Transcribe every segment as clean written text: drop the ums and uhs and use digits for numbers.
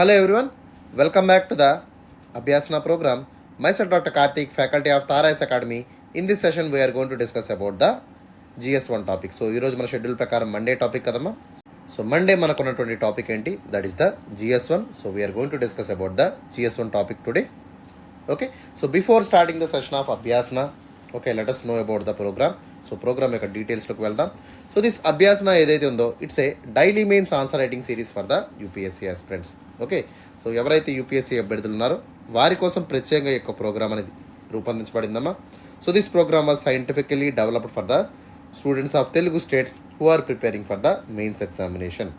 Hello everyone, welcome back to the Abhyasana program. Myself Dr. Karthik, faculty of Tarais Academy. In this session we are going to discuss about the GS1 topic. So ఈరోజు మన schedule ప్రకారం Monday topic కదమ్మా. So Monday మనకు ఉన్నటువంటి topic ఏంటి, that is the GS1. So we are going to discuss about the GS1 topic today. Okay, so before starting the session of Abhyasana, okay, let us know about the program. So program యొక్క డీటెయిల్స్లోకి వెళ్దాం. So this Abhyasana ఏదైతే ఉందో it's a daily mains answer writing series for the UPSC aspirants. Okay, so ఎవరైతే UPSC అభ్యర్థులు ఉన్నారో వారి కోసం ప్రత్యేకంగా యొక్క ప్రోగ్రామ్ అనేది రూపొందించబడిందమ్మా. So this program was scientifically developed for the students of Telugu states who are preparing for the mains examination.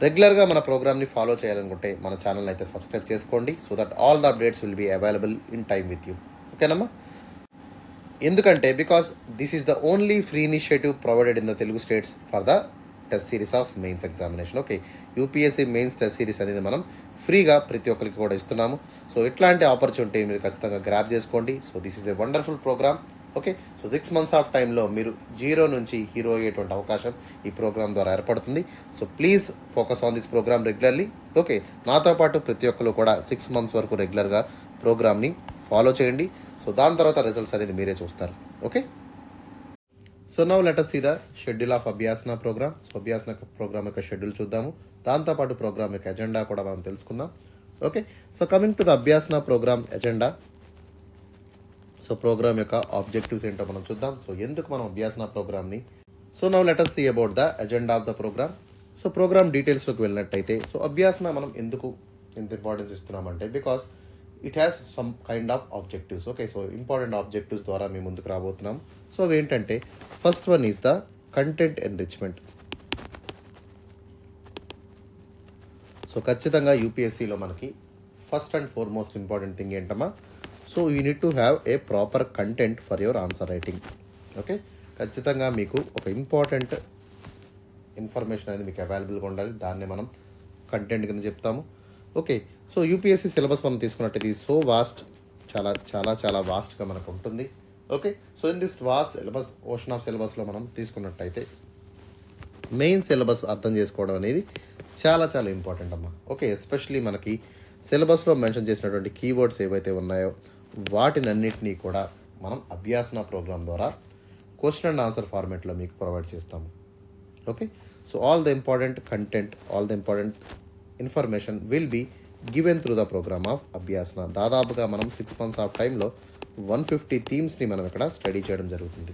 రెగ్యులర్గా మన ప్రోగ్రామ్ని ఫాలో చేయాలనుకుంటే మన ఛానల్ అయితే సబ్స్క్రైబ్ చేసుకోండి, so that all the updates will be available in time with you. ఓకేనమ్మా, ఎందుకంటే because this is the only free initiative provided in the Telugu states for the test series of mains examination. Okay, UPSC mains test series అనేది మనం ఫ్రీగా ప్రతి ఒక్కరికి కూడా ఇస్తున్నాము. So ఇట్లాంటి ఆపర్చునిటీ మీరు ఖచ్చితంగా గ్రాప్ చేసుకోండి. So this is a wonderful programme. Okay, so 6 months of టైంలో మీరు జీరో నుంచి హీరో అయ్యేటువంటి అవకాశం ఈ ప్రోగ్రామ్ ద్వారా ఏర్పడుతుంది. So please focus on this programme regularly. Okay, నాతో పాటు ప్రతి ఒక్కరు కూడా 6 months వరకు రెగ్యులర్గా ప్రోగ్రామ్ని ఫాలో చేయండి. సో దాని తర్వాత రిజల్ట్స్ అనేది మీరే చూస్తారు. Okay, so now let us see the schedule of Abhyasana program. So Abhyasana program యొక్క షెడ్యూల్ చూద్దాము, దాంతోపాటు ప్రోగ్రామ్ యొక్క ఎజెండా కూడా మనం తెలుసుకుందాం. Okay, so coming to the Abhyasana program agenda. So program యొక్క ఆబ్జెక్టివ్స్ ఏంటో మనం చూద్దాం. సో ఎందుకు మనం అభ్యాసన ప్రోగ్రామ్ని, so now let us see about the agenda of the program. So program డీటెయిల్స్లోకి వెళ్ళినట్టయితే, సో అభ్యాసన మనం ఎందుకు ఇంత importance ఇస్తున్నామంటే because it has some kind of objectives. Okay, so important objectives ద్వారా మేము ముందుకు రాబోతున్నాం. సో అవి ఏంటంటే, first one is the content enrichment. So ఖచ్చితంగా యూపీఎస్సీలో మనకి first and foremost important thing ఏంటమ్మా, so you need to have a proper content for your answer writing. Okay, ఖచ్చితంగా మీకు ఒక ఇంపార్టెంట్ ఇన్ఫర్మేషన్ అనేది మీకు అవైలబుల్గా ఉండాలి, దాన్ని మనం కంటెంట్ కింద చెప్తాము. ఓకే, సో యూపీఎస్సీ సిలబస్ మనం తీసుకున్నట్టయితే ఇది సో వాస్ట్, చాలా చాలా చాలా వాస్ట్గా మనకు ఉంటుంది. Okay, so in this vast syllabus, ocean of సిలబస్లో మనం తీసుకున్నట్టయితే మెయిన్ సిలబస్ అర్థం చేసుకోవడం అనేది చాలా చాలా ఇంపార్టెంట్ అమ్మా. ఓకే, ఎస్పెషలీ మనకి సిలబస్లో మెన్షన్ చేసినటువంటి కీవర్డ్స్ ఏవైతే ఉన్నాయో వాటినన్నిటినీ కూడా మనం అభ్యాసన ప్రోగ్రామ్ ద్వారా క్వశ్చన్ అండ్ ఆన్సర్ ఫార్మేట్లో మీకు ప్రొవైడ్ చేస్తాము. Okay, so all the important content, all the important information will be given through the program of Abhyasana. దాదాపుగా మనం 6 months ఆఫ్ టైంలో 150 థీమ్స్ని మనం ఇక్కడ స్టడీ చేయడం జరుగుతుంది.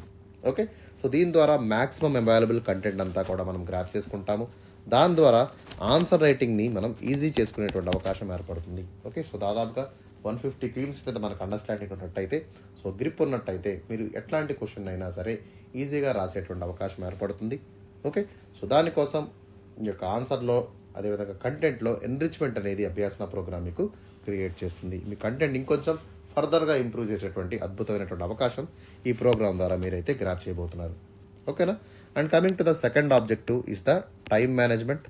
ఓకే, సో దీని ద్వారా మ్యాక్సిమం అవైలబుల్ కంటెంట్ అంతా కూడా మనం గ్రాప్ చేసుకుంటాము. దాని ద్వారా ఆన్సర్ రైటింగ్ని మనం ఈజీ చేసుకునేటువంటి అవకాశం ఏర్పడుతుంది. ఓకే, సో దాదాపుగా 150 థీమ్స్ మీద మనకు అండర్స్టాండింగ్ ఉన్నట్టయితే, సో గ్రిప్ ఉన్నట్టయితే మీరు ఎట్లాంటి క్వశ్చన్ అయినా సరే ఈజీగా రాసేటువంటి అవకాశం ఏర్పడుతుంది. ఓకే, సో దానికోసం ఈ యొక్క ఆన్సర్లో అదేవిధంగా కంటెంట్లో ఎన్రిచ్మెంట్ అనేది అభ్యాసన ప్రోగ్రామ్ మీకు క్రియేట్ చేస్తుంది. మీ కంటెంట్ ఇంకొంచెం ఫర్దర్గా ఇంప్రూవ్ చేసేటువంటి అద్భుతమైనటువంటి అవకాశం ఈ ప్రోగ్రామ్ ద్వారా మీరైతే గ్రాప్ చేయబోతున్నారు. ఓకేనా, and coming to the second objective is the time management.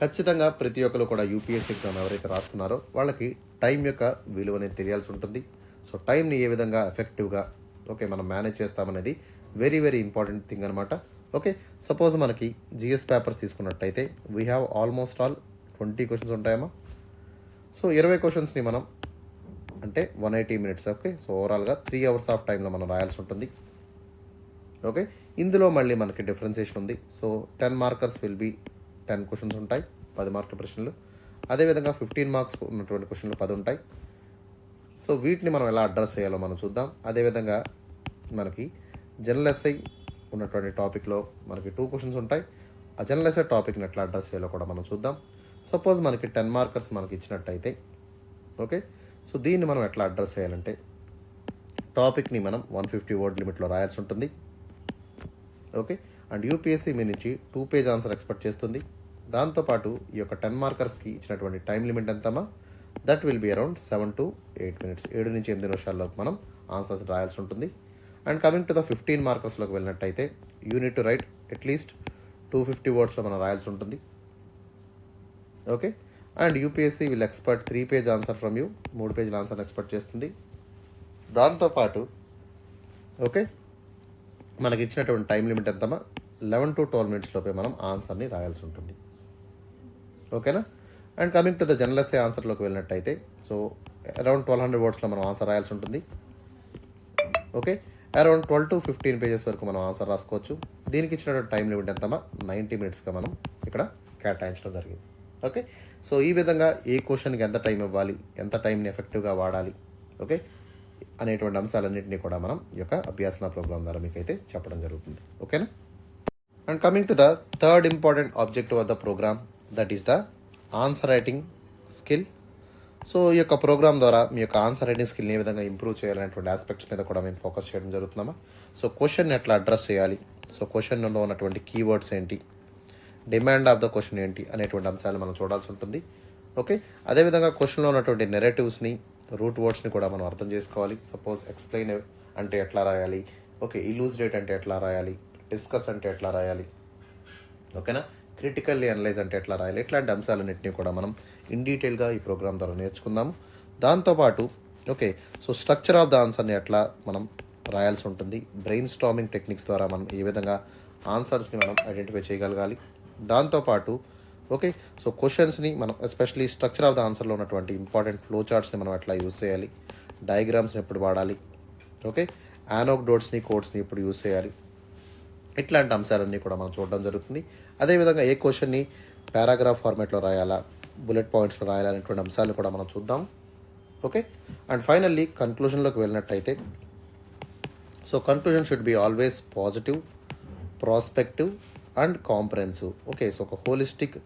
ఖచ్చితంగా ప్రతి ఒక్కరు కూడా యూపీఎస్సీ ఎగ్జామ్ ఎవరైతే రాస్తున్నారో వాళ్ళకి టైం యొక్క విలువ అనేది తెలియాల్సి ఉంటుంది. సో టైంని ఏ విధంగా ఎఫెక్టివ్గా ఓకే మనం మేనేజ్ చేస్తామనేది వెరీ వెరీ ఇంపార్టెంట్ థింగ్ అనమాట. ఓకే, సపోజ్ మనకి జిఎస్ పేపర్స్ తీసుకున్నట్టయితే we have almost all 20 questions ఉంటాయమ్మా. సో 20 క్వశ్చన్స్ని మనం అంటే 180 minutes. ఓకే, సో ఓవరాల్గా 3 hours ఆఫ్ టైంలో మనం రాయాల్సి ఉంటుంది. ఓకే, ఇందులో మళ్ళీ మనకి డిఫరెన్సియేషన్ ఉంది. So 10 markers will be 10 questions ఉంటాయి, 10 మార్కుల ప్రశ్నలు. అదేవిధంగా 15 marks ఉన్నటువంటి క్వశ్చన్లు 10 ఉంటాయి. సో వీటిని మనం ఎలా అడ్రస్ చేయాలో మనం చూద్దాం. అదేవిధంగా మనకి జనరల్ ఎస్ఐ ఉన్నటువంటి టాపిక్లో మనకి 2 క్వశ్చన్స్ ఉంటాయి. ఆ జనరల్ ఎస్ఐ టాపిక్ని ఎట్లా అడ్రస్ చేయాలో కూడా మనం చూద్దాం. సపోజ్ మనకి 10 markers మనకి ఇచ్చినట్టయితే, ఓకే, సో దీన్ని మనం ఎట్లా అడ్రస్ చేయాలంటే టాపిక్ని మనం 150 word లిమిట్లో రాయాల్సి ఉంటుంది. ఓకే, అండ్ యూపీఎస్సీ మీ నుంచి 2 page ఆన్సర్ ఎక్స్పెక్ట్ చేస్తుంది. దాంతోపాటు ఈ యొక్క 10 markersకి ఇచ్చినటువంటి టైం లిమిట్ ఎంతమా, that will be around 7 to 8 minutes. 7 నుంచి 8 నిమిషాల్లో మనం ఆన్సర్స్ రాయాల్సి ఉంటుంది. అండ్ కమింగ్ టు ద 15 markersలోకి వెళ్ళినట్టయితే యూనిట్ టు రైట్ అట్లీస్ట్ 250 wordsలో మనం రాయాల్సి ఉంటుంది. Okay, and UPSC will expect 3 page answer from you, 3 pages answer expect చేస్తుంది. దాంతోపాటు ఓకే మనకి ఇచ్చినటువంటి టైం లిమిట్ ఎంతమా 11 to 12 minutes లోపే మనం ఆన్సర్ని రాయాల్సి ఉంటుంది. ఓకేనా. And coming to the general essay ఆన్సర్లోకి వెళ్ళినట్టయితే సో అరౌండ్ 1200 వర్డ్స్లో మనం ఆన్సర్ రాయాల్సి ఉంటుంది. ఓకే, అరౌండ్ 12 to 15 పేజెస్ వరకు మనం ఆన్సర్ రాసుకోవచ్చు. దీనికి ఇచ్చినటువంటి టైం లిమిట్ ఎంతమా 90 minutesగా మనం ఇక్కడ కేటాయించడం జరిగింది. ఓకే, సో ఈ విధంగా ఏ క్వశ్చన్కి ఎంత టైం ఇవ్వాలి, ఎంత టైంని ఎఫెక్టివ్గా వాడాలి, ఓకే అనేటువంటి అంశాలన్నింటినీ కూడా మనం ఈ యొక్క అభ్యాసన ప్రోగ్రామ్ ద్వారా మీకు అయితే చెప్పడం జరుగుతుంది. ఓకేనా. And coming to the third important objective of the programme, that is the answer writing skill. So ఈ యొక్క ప్రోగ్రామ్ ద్వారా మీ యొక్క ఆన్సర్ రైటింగ్ స్కిల్ని ఏ విధంగా ఇంప్రూవ్ చేయాలనేటువంటి ఆస్పెక్ట్స్ మీద కూడా మేము ఫోకస్ చేయడం జరుగుతున్నామా. సో క్వశ్చన్ ఎట్లా అడ్రస్ చేయాలి, సో క్వశ్చన్లో ఉన్నటువంటి కీవర్డ్స్ ఏంటి, డిమాండ్ ఆఫ్ ద క్వశ్చన్ ఏంటి అనేటువంటి అంశాలు మనం చూడాల్సి ఉంటుంది. ఓకే, అదేవిధంగా క్వశ్చన్లో ఉన్నటువంటి నెరేటివ్స్ని, రూట్ వర్డ్స్ని కూడా మనం అర్థం చేసుకోవాలి. సపోజ్ ఎక్స్ప్లెయిన్ అంటే ఎట్లా రాయాలి, ఓకే ఇలూజిడేట్ అంటే ఎట్లా రాయాలి, డిస్కస్ అంటే ఎట్లా రాయాలి, ఓకేనా క్రిటికల్లీ అనలైజ్ అంటే ఎట్లా రాయాలి, ఇట్లాంటి అంశాలన్నింటినీ కూడా మనం ఇన్ డీటెయిల్గా ఈ ప్రోగ్రామ్ ద్వారా నేర్చుకుందాము. దాంతోపాటు okay so structure of the ఆన్సర్ని ఎట్లా మనం రాయాల్సి ఉంటుంది, బ్రెయిన్ స్టార్మింగ్ టెక్నిక్స్ ద్వారా మనం ఏ విధంగా ఆన్సర్స్ని మనం ఐడెంటిఫై చేయగలగాలి. దాంతోపాటు ఓకే సో క్వశ్చన్స్ని మనం ఎస్పెషలీ స్ట్రక్చర్ ఆఫ్ ద ఆన్సర్లో ఉన్నటువంటి ఇంపార్టెంట్ ఫ్లో చార్ట్స్ని మనం ఎట్లా యూజ్ చేయాలి, డయాగ్రామ్స్ని ఎప్పుడు వాడాలి, ఓకే యానోక్డోట్స్ని కోడ్స్ని ఎప్పుడు యూజ్ చేయాలి, ఇట్లాంటి అంశాలన్నీ కూడా మనం చూడడం జరుగుతుంది. అదేవిధంగా ఏ క్వశ్చన్ని పారాగ్రాఫ్ ఫార్మాట్లో రాయాలా, బుల్లెట్ పాయింట్స్లో రాయాలా అనేటువంటి అంశాలు కూడా మనం చూద్దాం. ఓకే, అండ్ ఫైనల్లీ కన్క్లూషన్లోకి వెళ్ళినట్టయితే so conclusion should be always positive, prospective and comprehensive. Okay, so ఒక హోలిస్టిక్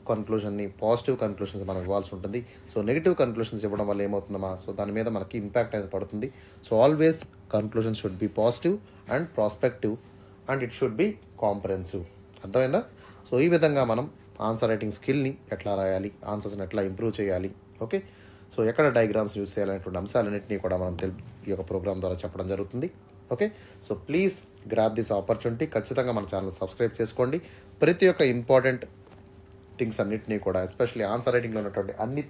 కన్క్లూషన్ని, పాజిటివ్ కన్క్లూషన్స్ మనం ఇవ్వాల్సి ఉంటుంది. సో నెగిటివ్ కన్క్లూషన్స్ ఇవ్వడం వల్ల ఏమవుతుందమ్మా, సో దాని మీద మనకి ఇంపాక్ట్ అనేది పడుతుంది. So always conclusion should B positive and prospective and it should be comprehensive. అర్థమైందా. సో ఈ విధంగా మనం ఆన్సర్ రైటింగ్ స్కిల్ని ఎట్లా రాయాలి, ఆన్సర్స్ని ఎట్లా ఇంప్రూవ్ చేయాలి, ఓకే సో ఎక్కడ డయాగ్రామ్స్ యూజ్ చేయాలనేటువంటి అంశాలన్నింటినీ కూడా మనం ఈ యొక్క ప్రోగ్రామ్ ద్వారా చెప్పడం జరుగుతుంది. Okay, so please grab this opportunity. ఖచ్చితంగా మన ఛానల్ సబ్స్క్రైబ్ చేసుకోండి. ప్రతి ఒక్క ఇంపార్టెంట్ థింగ్స్ అన్నింటినీ కూడా ఎస్పెషల్లీ ఆన్సర్ రైటింగ్లో ఉన్నటువంటి అన్ని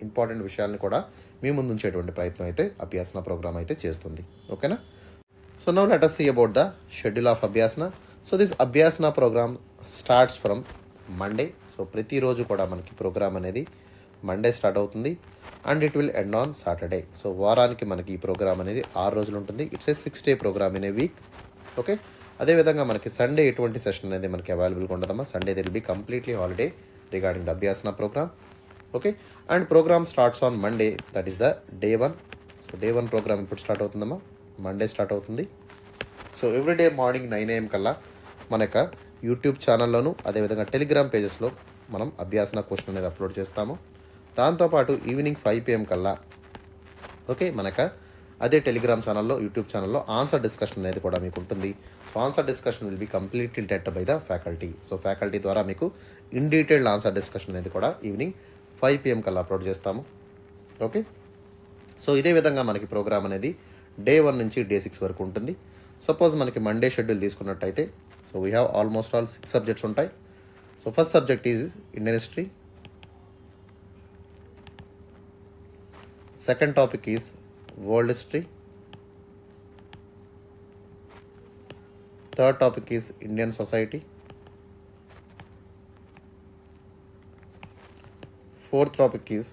ఇంపార్టెంట్ విషయాలను కూడా మీ ముందు ఉంచేటువంటి ప్రయత్నం అయితే అభ్యాసన ప్రోగ్రామ్ అయితే చేస్తుంది. ఓకేనా. So now let us see about the schedule of Abhyasana. So this Abhyasana program starts from Monday. So ప్రతిరోజు కూడా మనకి ప్రోగ్రామ్ అనేది మండే స్టార్ట్ అవుతుంది and it will end on Saturday. So వారానికి మనకి ఈ ప్రోగ్రామ్ అనేది 6 రోజులు ఉంటుంది. It's a 6-day program in a week. Okay, అదేవిధంగా మనకి సండే ఎటువంటి సెషన్ అనేది మనకి అవైలబుల్గా ఉండదమ్మా. Sunday will be completely holiday regarding the Abhyasana programme. Okay, and programme starts on Monday, that is the day 1. So day 1 programme ఇప్పుడు start అవుతుందమ్మా, Monday start అవుతుంది. సో ఎవ్రీడే మార్నింగ్ 9 AM కల్లా మన యొక్క యూట్యూబ్ ఛానల్లోను అదేవిధంగా టెలిగ్రామ్ పేజెస్లో మనం అభ్యాసన క్వశ్చన్ అనేది upload చేస్తాము. దాంతోపాటు ఈవినింగ్ 5 PM కల్లా ఓకే మనక అదే టెలిగ్రామ్ ఛానల్లో, యూట్యూబ్ ఛానల్లో ఆన్సర్ డిస్కషన్ అనేది కూడా మీకు ఉంటుంది. So answer discussion will be completely debt by the faculty. So faculty ద్వారా మీకు ఇన్ డీటెయిల్డ్ ఆన్సర్ డిస్కషన్ అనేది కూడా ఈవినింగ్ 5 PM కల్లా అప్లోడ్ చేస్తాము. ఓకే, సో ఇదే విధంగా మనకి ప్రోగ్రామ్ అనేది డే 1 నుంచి డే 6 వరకు ఉంటుంది. సపోజ్ మనకి మండే షెడ్యూల్ తీసుకున్నట్టయితే so we have almost all 6 subjects ఉంటాయి. So first subject is Indian history, second topic is world history, third topic is Indian society, fourth topic is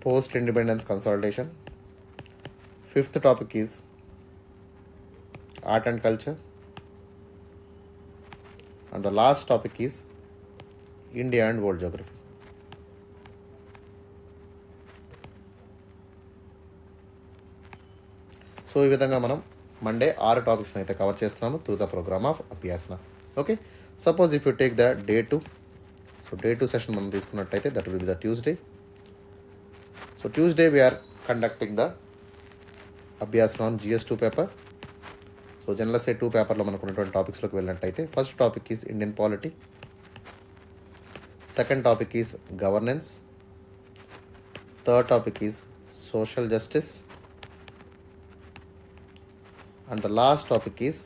post independence consolidation, fifth topic is art and culture, and the last topic is India and world geography. So ఈ విధంగా మనం Monday 6 టాపిక్స్ని అయితే cover చేస్తున్నాము through the program of Abhyasana. Okay, suppose if you take the day 2, so day 2 session మనం తీసుకున్నట్టయితే that will be the Tuesday. So Tuesday we are conducting the Abhyasana on GS2 paper. So general essay 2 పేపర్లో మనకు ఉన్నటువంటి టాపిక్స్లోకి వెళ్ళినట్టయితే first topic is Indian polity, second topic is governance, third topic is social justice and the last topic is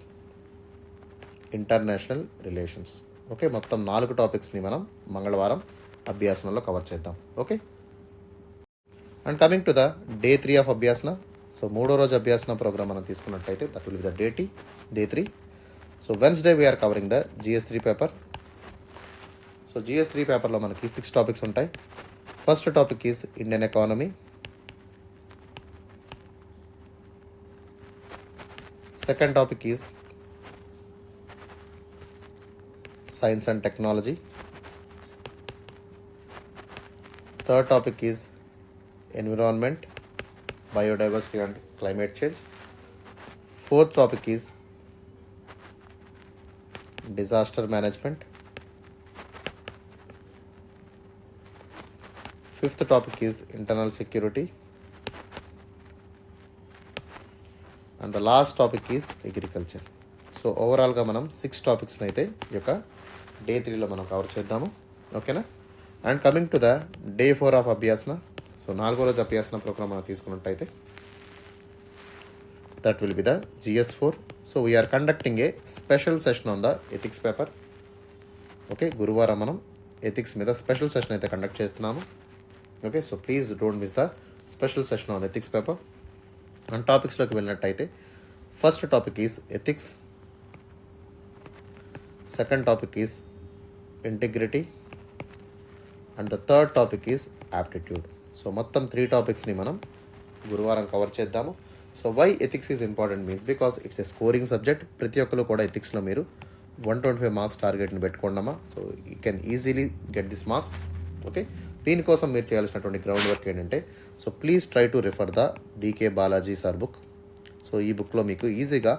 international relations. Okay, మొత్తం 4 టాపిక్స్ని మనం మంగళవారం అభ్యాసనలో కవర్ చేద్దాం. Okay, and coming to the day 3 of Abhyasana. So 3వ రోజు Abhyasana program మనం తీసుకున్నట్టయితే that will be the day 3. So Wednesday we are covering the GS3 paper. So GS3 పేపర్లో మనకి 6 టాపిక్స్ ఉంటాయి. First topic is Indian economy, second topic is science and technology, third topic is environment, biodiversity and climate change, fourth topic is disaster management, fifth topic is internal security, and the last topic is agriculture. So ఓవరాల్గా మనం 6 టాపిక్స్ని అయితే ఈ యొక్క day 3లో మనం cover చేద్దాము. ఓకేనా? And coming to the day 4 of Abhyasana. So 4వ రోజు అభ్యాసన ప్రోగ్రామ్ మనం తీసుకున్నట్టయితే that will be the GS4. So we are conducting a special session on the ethics paper. Okay, గురువారం మనం ఎథిక్స్ మీద స్పెషల్ సెషన్ అయితే కండక్ట్ చేస్తున్నాము. Okay, so please don't miss the special session on ethics paper. And టాపిక్స్లోకి వెళ్ళినట్టయితే first topic is ethics, second topic is integrity, and the third topic is aptitude. So మొత్తం 3 టాపిక్స్ని మనం గురువారం cover చేద్దాము. So why ethics is important means because it's a scoring subject. ప్రతి ఒక్కరు కూడా ఎథిక్స్లో మీరు 125 మార్క్స్ టార్గెట్ని పెట్టుకోండమ్మా. So you can easily get this marks. Okay, దీనికోసం మీరు చేయాల్సినటువంటి గ్రౌండ్ వర్క్ ఏంటంటే, so please try to refer the DK Balaji sir book. సో ఈ బుక్లో మీకు ఈజీగా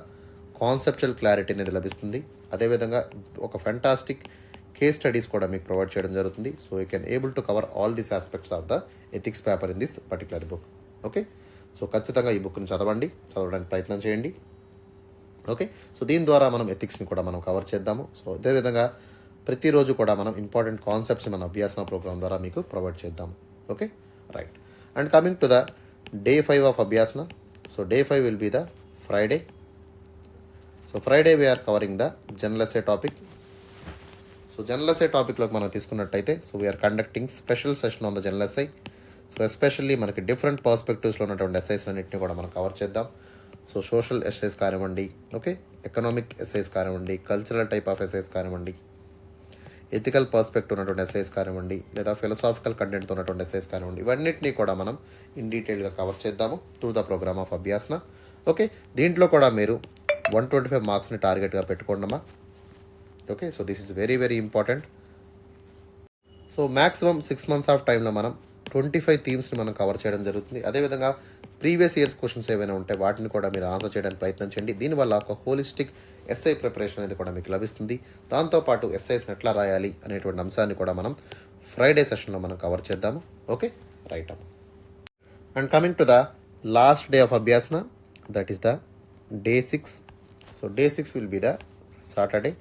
కాన్సెప్చువల్ క్లారిటీ అనేది లభిస్తుంది. అదేవిధంగా ఒక ఫెంటాస్టిక్ కేస్ స్టడీస్ కూడా మీకు ప్రొవైడ్ చేయడం జరుగుతుంది. So you can able to cover all this aspects of the ethics paper in this particular book. Okay, so ఖచ్చితంగా ఈ బుక్ని చదవడానికి ప్రయత్నం చేయండి. ఓకే, సో దీని ద్వారా మనం ఎథిక్స్ని కూడా మనం కవర్ చేద్దాము. సో అదేవిధంగా ప్రతిరోజు కూడా మనం ఇంపార్టెంట్ కాన్సెప్ట్స్ మన అభ్యాసన ప్రోగ్రామ్ ద్వారా మీకు ప్రొవైడ్ చేద్దాము. Okay, right. And coming to the day 5 of Abhyasana. So day 5 will be the Friday. So Friday we are covering the general essay topic. So general essay టాపిక్లోకి మనం తీసుకున్నట్టయితే, so we are conducting special session on the general essay. So especially మనకి different పర్స్పెక్టివ్స్లో ఉన్నటువంటి essays అన్నింటినీ కూడా మనం cover చేద్దాం. సో సోషల్ ఎస్ఐస్ కానివ్వండి, ఓకే, ఎకనామిక్ ఎస్ఐస్ కానివ్వండి, కల్చరల్ టైప్ ఆఫ్ ఎస్ఐస్ కానివ్వండి, ఎథికల్ పర్స్పెక్టివ్ ఉన్నటువంటి ఎస్ఐస్ కానివ్వండి, లేదా ఫిలసాఫికల్ కంటెంట్తో ఉన్నటువంటి ఎస్ఐస్ కానివ్వండి, ఇవన్నింటినీ కూడా మనం ఇన్ డీటెయిల్గా కవర్ చేద్దాము through the program of Abhyasana. Okay, దీంట్లో కూడా మీరు 125 మార్క్స్ని టార్గెట్గా పెట్టుకోండమ్మా. Okay, so this is very very important. So maximum 6 months of టైంలో మనం 25 థీమ్స్ని మనం కవర్ చేయడం జరుగుతుంది. అదేవిధంగా ప్రీవియస్ ఇయర్స్ క్వశ్చన్స్ ఏమైనా ఉంటే వాటిని కూడా మీరు ఆన్సర్ చేయడానికి ప్రయత్నం చేయండి. దీనివల్ల ఒక హోలిస్టిక్ ఎస్ఐ ప్రిపరేషన్ అనేది కూడా మీకు లభిస్తుంది. దాంతోపాటు ఎస్ఐస్ని ఎట్లా రాయాలి అనేటువంటి అంశాన్ని కూడా మనం ఫ్రైడే సెషన్లో మనం కవర్ చేద్దాము. ఓకే, రైట్ అమ్మ. And coming to the last day of Abhyasana, that is the day 6. So day 6 will be the Saturday.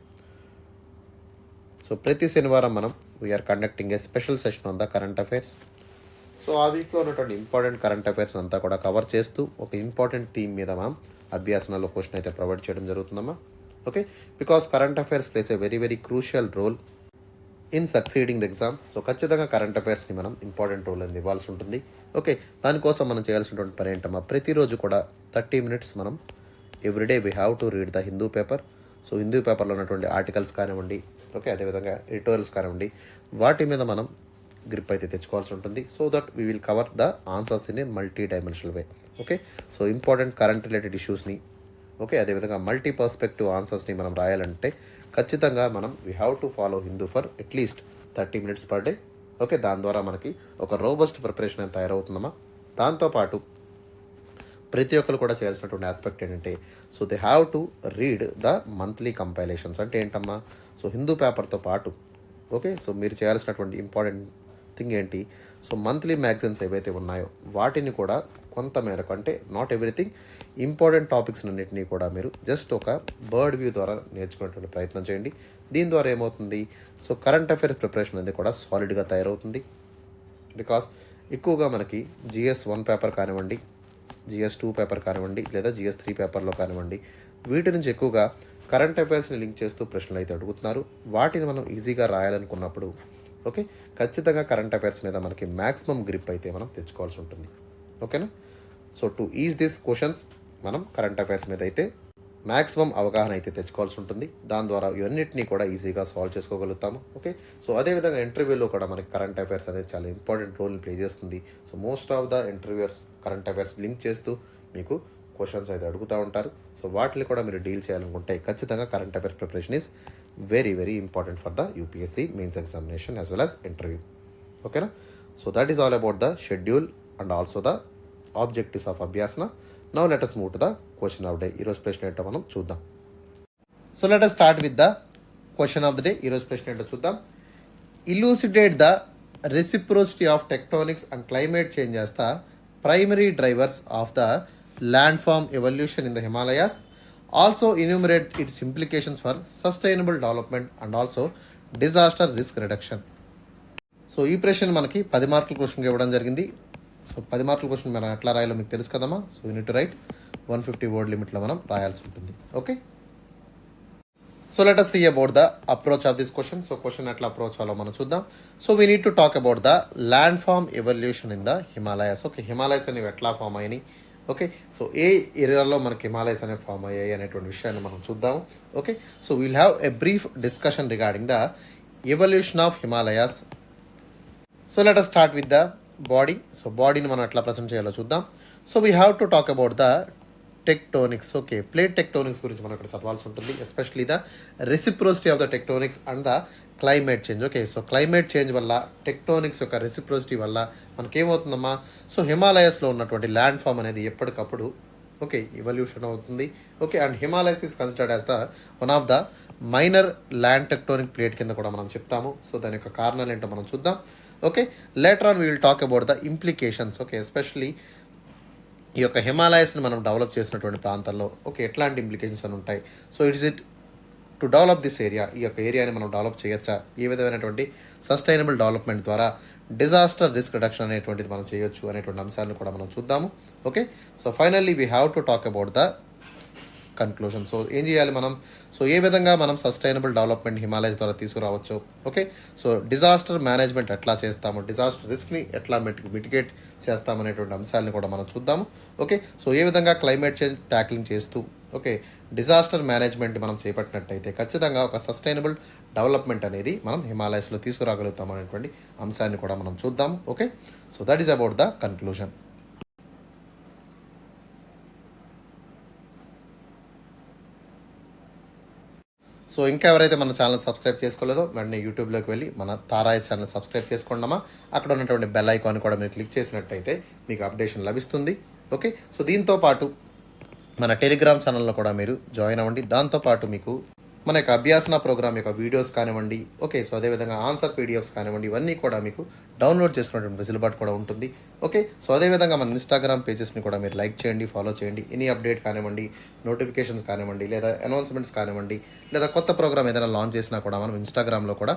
So ప్రతి శనివారం మనం we are conducting a special session on the current affairs. So ఆ వీక్లో ఉన్నటువంటి important current affairs అంతా కూడా cover చేస్తూ ఒక ఇంపార్టెంట్ థీమ్ మీద మనం అభ్యాసనలో క్వశ్చన్ అయితే ప్రొవైడ్ చేయడం జరుగుతుందమ్మా. Okay, because current affairs plays a very very crucial role in succeeding the exam. So ఖచ్చితంగా కరెంట్ అఫైర్స్ని మనం ఇంపార్టెంట్ రోల్ అనేది ఇవ్వాల్సి ఉంటుంది. ఓకే, దానికోసం మనం చేయాల్సినటువంటి పని ఏంటమ్మా, ప్రతిరోజు కూడా 30 minutes మనం everyday we have to read the Hindu paper. So Hindu పేపర్లో ఉన్నటువంటి ఆర్టికల్స్ కానివ్వండి, ఓకే, అదేవిధంగా ఎడిటోరియల్స్ కానివ్వండి, వాటి మీద మనం గ్రిప్ అయితే తెచ్చుకోవాల్సి ఉంటుంది. So that we will cover the answers in a multi dimensional way. Okay, so important current related ఇష్యూస్ని, ఓకే, అదేవిధంగా మల్టీ పర్స్పెక్టివ్ ఆన్సర్స్ని మనం రాయాలంటే ఖచ్చితంగా మనం we have to follow Hindu for at least 30 minutes per day. ఓకే, దాని ద్వారా మనకి ఒక రోబస్ట్ ప్రిపరేషన్ అని తయారవుతుందమ్మా. దాంతోపాటు ప్రతి ఒక్కరు కూడా చేయాల్సినటువంటి ఆస్పెక్ట్ ఏంటంటే, so they have to read the monthly compilations. అంటే ఏంటమ్మా, సో హిందూ పేపర్తో పాటు, ఓకే, సో మీరు చేయాల్సినటువంటి ఇంపార్టెంట్ థింగ్ ఏంటి, సో మంత్లీ మ్యాగజైన్స్ ఏవైతే ఉన్నాయో వాటిని కూడా కొంత మేరకు, అంటే నాట్ ఎవ్రీథింగ్, ఇంపార్టెంట్ టాపిక్స్ అన్నింటినీ కూడా మీరు జస్ట్ ఒక బర్డ్ వ్యూ ద్వారా నేర్చుకునేటువంటి ప్రయత్నం చేయండి. దీని ద్వారా ఏమవుతుంది, సో కరెంట్ అఫైర్స్ ప్రిపరేషన్ అనేది కూడా సాలిడ్గా తయారవుతుంది. బికాస్ ఎక్కువగా మనకి GS1 పేపర్ కానివ్వండి, GS2 పేపర్ కానివ్వండి, లేదా GS3 పేపర్లో కానివ్వండి, వీటి నుంచి ఎక్కువగా కరెంట్ అఫైర్స్ని లింక్ చేస్తూ ప్రశ్నలు అయితే అడుగుతున్నారు. వాటిని మనం ఈజీగా రాయాలనుకున్నప్పుడు, ఓకే, ఖచ్చితంగా కరెంట్ అఫైర్స్ మీద మనకి మ్యాక్సిమం గ్రిప్ అయితే మనం తెచ్చుకోవాల్సి ఉంటుంది. ఓకేనా, so to is this questions మనం కరెంట్ అఫైర్స్ మీద అయితే మ్యాక్సిమం అవగాహన అయితే తెచ్చుకోవాల్సి ఉంటుంది. దాని ద్వారా ఇవన్నిటిని కూడా ఈజీగా సాల్వ్ చేసుకోగలుగుతాము. ఓకే, సో అదేవిధంగా ఇంటర్వ్యూలో కూడా మనకి కరెంట్ అఫైర్స్ అనేది చాలా ఇంపార్టెంట్ రోల్ని ప్లే చేస్తుంది. So most of the interviewers current affairs link చేస్తూ మీకు క్వశ్చన్స్ అయితే అడుగుతూ ఉంటారు. సో వాటిని కూడా మీరు డీల్ చేయాలనుకుంటే ఖచ్చితంగా current affairs preparation is very very important for the UPSC mains examination as well as interview. ఓకేనా, so that is all about the schedule and also the objectives of Abhyasana. Now let us move to the question of day. ఈరోజు ప్రశ్న ఏంటో మనం చూద్దాం. So let us start with the question of the day. ఈరోజు ప్రశ్న ఏంటో చూద్దాం. Elucidate the reciprocity of tectonics and climate change as the primary drivers of the landform evolution in the Himalayas. Also enumerate its implications for sustainable development and also disaster risk reduction. So ఈ ప్రశ్న మనకి 10 మార్కుల question ఇవ్వడం జరిగింది. So 10 మార్కుల question మనం ఎట్లా రాయాలో మీకు తెలుసు కదమ్మా. So you need to write 150 word లిమిట్లో మనం రాయాల్సి ఉంటుంది. Okay, so let us see about the approach of this question. So question ఎట్లా అప్రోచ్ అవ్వాలో మనం చూద్దాం. So we need to talk about the land form evolution in the Himalayas. Okay, Himalayas అనేవి ఎట్లా ఫామ్ అయ్యాయి, ఓకే, సో ఏ ఏరియాలో మనకి హిమాలయస్ అనేవి ఫామ్ అయ్యాయి అనేటువంటి విషయాన్ని మనం చూద్దాము. Okay, so we'll have a brief discussion regarding the evolution of Himalayas. So let us start with the body. So బాడీని మనం ఎట్లా ప్రజెంట్ చేయాలో చూద్దాం. So we have to talk about the tectonics. Okay, plate tectonics గురించి మనం ఇక్కడ చదవాల్సి ఉంటుంది, especially the reciprocity of the tectonics and the climate change. Okay, so climate change వల్ల టెక్టోనిక్స్ యొక్క రెసిప్రోసిటీ వల్ల మనకేమవుతుందమ్మా, సో హిమాలయస్లో ఉన్నటువంటి ల్యాండ్ ఫామ్ అనేది ఎప్పటికప్పుడు ఓకే ఎవల్యూషన్ అవుతుంది. Okay, and Himalayas is considered as the one of the minor land tectonic plate కింద కూడా మనం చెప్తాము. సో దాని యొక్క కారణాలు ఏంటో మనం చూద్దాం. Okay, later on we will talk about the implications. Okay, especially ఈ యొక్క హిమాలయస్ని మనం డెవలప్ చేసినటువంటి ప్రాంతాల్లో ఓకే ఎట్లాంటి ఇంప్లికేషన్స్ అని ఉంటాయి. So it to develop this area, ఈ యొక్క ఏరియాని మనం డెవలప్ చేయొచ్చా, ఏ విధమైనటువంటి సస్టైనబుల్ డెవలప్మెంట్ ద్వారా డిజాస్టర్ రిస్క్ రిడక్షన్ అనేటువంటిది మనం చేయొచ్చు అనేటువంటి అంశాలను కూడా మనం చూద్దాము. Okay, so finally we have to talk about the conclusion. So ఏం చేయాలి మనం, సో ఏ విధంగా మనం సస్టైనబుల్ డెవలప్మెంట్ హిమాలయస్ ద్వారా తీసుకురావచ్చు. ఓకే, సో డిజాస్టర్ మేనేజ్మెంట్ ఎట్లా చేస్తాము, డిజాస్టర్ రిస్క్ని ఎట్లా మిటిగేట్ చేస్తామనేటువంటి అంశాలను కూడా మనం చూద్దాము. ఓకే, సో ఏ విధంగా క్లైమేట్ చేంజ్ ట్యాక్లింగ్ చేస్తూ ఓకే డిజాస్టర్ మేనేజ్మెంట్ మనం చేపట్టినట్టయితే ఖచ్చితంగా ఒక సస్టైనబుల్ డెవలప్మెంట్ అనేది మనం హిమాలయస్లో తీసుకురాగలుగుతాం అనేటువంటి అంశాన్ని కూడా మనం చూద్దాము. Okay, so that is about the conclusion. So ఇంకా ఎవరైతే మన ఛానల్ సబ్స్క్రైబ్ చేసుకోలేదో వెంటనే యూట్యూబ్లోకి వెళ్ళి మన తారాయి ఛానల్ సబ్స్క్రైబ్ చేసుకోండమా. అక్కడ ఉన్నటువంటి బెల్ ఐకాన్ కూడా మీరు క్లిక్ చేసినట్టయితే మీకు అప్డేషన్ లభిస్తుంది. ఓకే, సో దీంతో పాటు మన టెలిగ్రామ్ ఛానల్లో కూడా మీరు జాయిన్ అవ్వండి. దాంతోపాటు మీకు మన యొక్క అభ్యాసన ప్రోగ్రామ్ యొక్క వీడియోస్ కానివ్వండి, ఓకే, సో అదేవిధంగా ఆన్సర్ పీడిఎఫ్స్ కానివ్వండి, ఇవన్నీ కూడా మీకు డౌన్లోడ్ చేసుకున్నటువంటి వెసులుబాటు కూడా ఉంటుంది. ఓకే, సో అదేవిధంగా మన ఇన్స్టాగ్రామ్ పేజెస్ని కూడా మీరు లైక్ చేయండి, ఫాలో చేయండి. ఎనీ అప్డేట్ కానివ్వండి, నోటిఫికేషన్స్ కానివ్వండి, లేదా అనౌన్స్మెంట్స్ కానివ్వండి, లేదా కొత్త ప్రోగ్రామ్ ఏదైనా లాంచ్ చేసినా కూడా మనం ఇన్స్టాగ్రామ్లో కూడా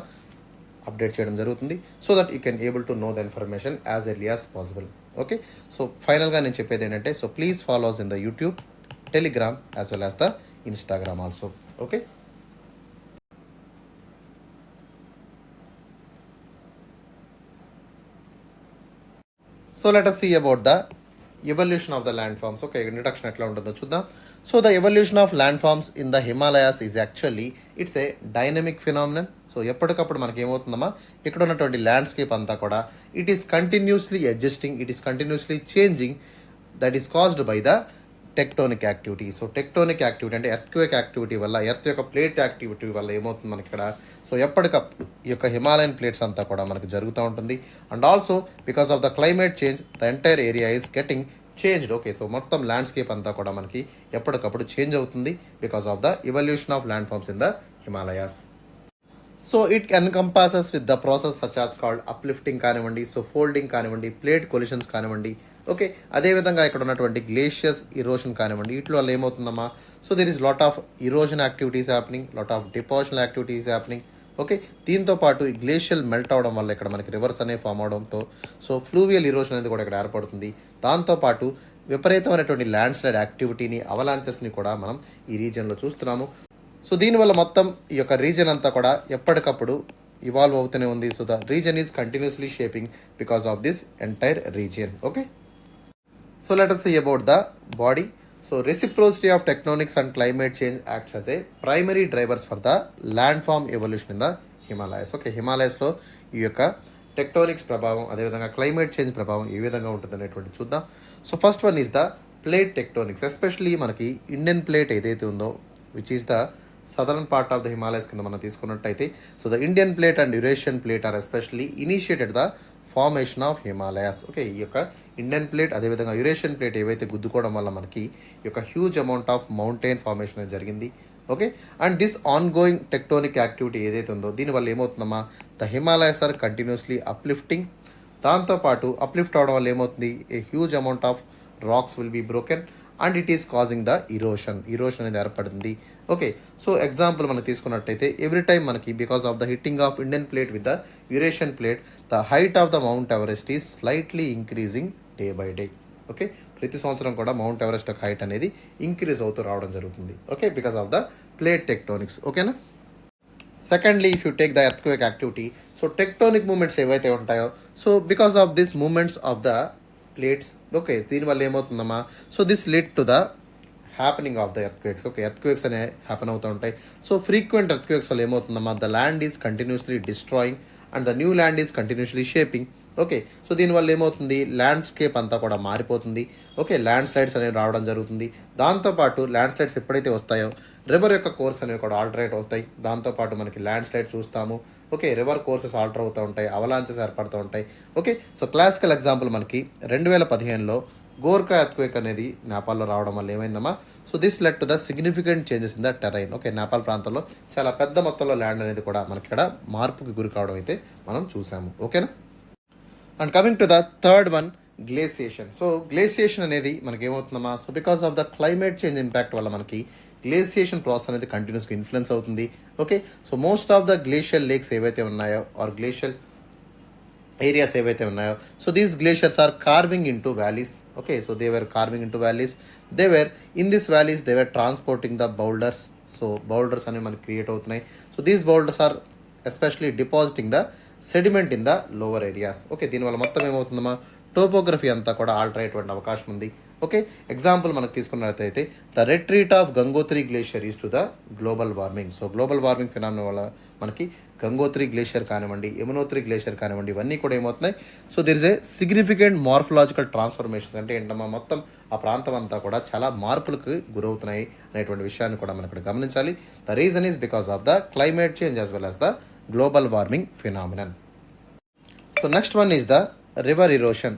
అప్డేట్ చేయడం జరుగుతుంది. So that you can able to know the information as early as possible. Okay, so ఫైనల్గా నేను చెప్పేది ఏంటంటే, so please follow us in the YouTube, Telegram as well as the Instagram also. Okay, so let us see about the evolution of the landforms. Okay, introduction ఎట్లా ఉంటుందో చూద్దాం. So the evolution of landforms in the Himalayas is actually it's a dynamic phenomenon. So ఎప్పటికప్పుడు మనకి ఏమవుతుందమ్మా, ఇక్కడ ఉన్నటువంటి landscape అంతా కూడా it is continuously adjusting, it is continuously changing, that is caused by the tectonic activity. So tectonic activity అంటే earthquake activity వల్ల, earth యొక్క plate activity వల్ల ఏమవుతుంది మనకి ఇక్కడ, సో ఎప్పటికప్పుడు ఈ యొక్క హిమాలయన్ ప్లేట్స్ అంతా కూడా మనకు జరుగుతూ ఉంటుంది. And also because of the climate change the entire area is getting changed. Okay, so మొత్తం ల్యాండ్స్కేప్ అంతా కూడా మనకి ఎప్పటికప్పుడు చేంజ్ అవుతుంది because of the evolution of land forms in the Himalayas. So it encompasses with the process such as called uplifting కానివ్వండి, so folding కానివ్వండి, plate collisions కానివ్వండి. Okay, అదేవిధంగా ఇక్కడ ఉన్నటువంటి గ్లేషియస్ ఇరోషన్ కానివ్వండి, వీటి వల్ల ఏమవుతుందమ్మా, so there is lot of ఇరోషన్ activities happening, lot of deposition activities happening. Okay, దీంతో పాటు ఈ గ్లేషియల్ మెల్ట్ అవడం వల్ల ఇక్కడ మనకి రివర్స్ అనేవి ఫామ్ అవడంతో సో ఫ్లూవియల్ ఇరోషన్ అనేది కూడా ఇక్కడ ఏర్పడుతుంది. దాంతోపాటు విపరీతమైనటువంటి ల్యాండ్ స్లైడ్ యాక్టివిటీని, అవలాంచెస్ని కూడా మనం ఈ రీజియన్లో చూస్తున్నాము. సో దీనివల్ల మొత్తం ఈ యొక్క రీజియన్ అంతా కూడా ఎప్పటికప్పుడు ఇవాల్వ్ అవుతూనే ఉంది. So the region is continuously shaping because of this entire region. Okay, so let us see about the body. So reciprocity of tectonics and climate change acts as a primary drivers for the land form evolution in the Himalayas. Okay, హిమాలయస్లో ఈ యొక్క tectonics ప్రభావం అదేవిధంగా climate change ప్రభావం ఏ విధంగా ఉంటుంది అనేటువంటి చూద్దాం. So first one is the plate tectonics. Especially మనకి ఇండియన్ ప్లేట్ ఏదైతే ఉందో which is the southern part of the Himalayas కింద మనం తీసుకున్నట్టయితే, so the Indian plate and Eurasian plate or especially initiated the formation of Himalayas. Okay, ఈ యొక్క Indian plate అదేవిధంగా Eurasian plate ఏవైతే గుద్దుకోవడం వల్ల మనకి ఈ యొక్క huge amount of mountain formation అనేది జరిగింది. Okay, and this on going tectonic activity ఏదైతే ఉందో దీనివల్ల ఏమవుతుందమ్మా, the Himalayas are continuously uplifting. దాంతోపాటు అప్లిఫ్ట్ అవడం వల్ల ఏమవుతుంది, a huge amount of rocks will be broken and it is causing the erosion అనేది ఏర్పడుతుంది. ఓకే, సో ఎగ్జాంపుల్ మనం తీసుకున్నట్టయితే ఎవ్రీ టైమ్ మనకి because of the hitting of Indian plate with the Eurasian plate the height of the mount Everest is slightly increasing day by day. Okay, ప్రతి సంవత్సరం కూడా mount Everest యొక్క height అనేది increase అవుతూ రావడం జరుగుతుంది. Okay, because of the plate tectonics. ఓకేనా. Secondly, if you take the earthquake activity, so tectonic movements ఏవైతే ఉంటాయో, so because of this movements of the plates, okay, దీనివల్ల ఏమవుతుందమ్మా, so this lead to the happening of the earthquakes. Okay, earthquakes అనే happen అవుతూ ఉంటాయి. So frequent earthquakes వల్ల ఏమవుతుందమ్మా, the land is continuously destroying and the new land is continuously shaping. Okay, so దీనివల్ల ఏమవుతుంది, landscape అంతా కూడా మారిపోతుంది. ఓకే, ల్యాండ్ స్లైడ్స్ అనేవి రావడం జరుగుతుంది. దాంతోపాటు ల్యాండ్ స్లైడ్స్ ఎప్పుడైతే వస్తాయో రివర్ యొక్క కోర్స్ అనేవి కూడా ఆల్టరేట్ అవుతాయి. దాంతోపాటు మనకి ల్యాండ్ స్లైడ్ చూస్తాము. ఓకే, రివర్ కోర్సెస్ ఆల్టర్ అవుతూ ఉంటాయి, అవలాంచెస్ ఏర్పడుతూ ఉంటాయి. ఓకే, సో క్లాసికల్ ఎగ్జాంపుల్ మనకి 2015లో గోర్ఖా ఎర్త్క్వేక్ అనేది నేపాల్లో రావడం వల్ల ఏమైందమ్మా, so this led to the significant changes in the terrain. Okay, Nepal ప్రాంతంలో చాలా పెద్ద మొత్తంలో ల్యాండ్ అనేది కూడా మనకి ఇక్కడ మార్పుకి గురి కావడం అయితే మనం చూసాము. ఓకేనా. And coming to the third one, glaciation. So glaciation అనేది మనకి ఏమవుతుందమ్మా, so because of the climate change impact వల్ల మనకి గ్లేసియేషన్ ప్రాసెస్ అనేది కంటిన్యూస్గా ఇన్ఫ్లుయెన్స్ అవుతుంది. Okay, so most of the glacial lakes ఏవైతే ఉన్నాయో ఆర్ గ్లేషియల్ ఏరియాస్ ఏవైతే ఉన్నాయో, so these glaciers are carving into valleys. Okay, so they were carving into valleys, they were in this valleys they were transporting the boulders. So boulders అనేవి మనకి create అవుతున్నాయి. So these boulders are especially depositing the sediment in the lower areas. Okay, దీనివల్ల మొత్తం ఏమవుతుందమ్మా, topography అంతా కూడా alter అయ్యేటువంటి అవకాశం ఉంది. ఓకే, ఎగ్జాంపుల్ మనకు తీసుకున్నట్లయితే the retreat of Gangotri glacier is to the global warming. So global warming phenomena వల్ల మనకి గంగోత్రి గ్లేషియర్ కానివ్వండి, యమునోత్రి గ్లేషియర్ కానివ్వండి, ఇవన్నీ కూడా ఏమవుతున్నాయి, so there is a significant morphological transformations. అంటే ఏంటమ్మా, మొత్తం ఆ ప్రాంతం అంతా కూడా చాలా మార్పులకు గురవుతున్నాయి అనేటువంటి విషయాన్ని కూడా మనం ఇక్కడ గమనించాలి. The reason is because of the climate change as well as the global warming phenomenon. So next one is the river erosion.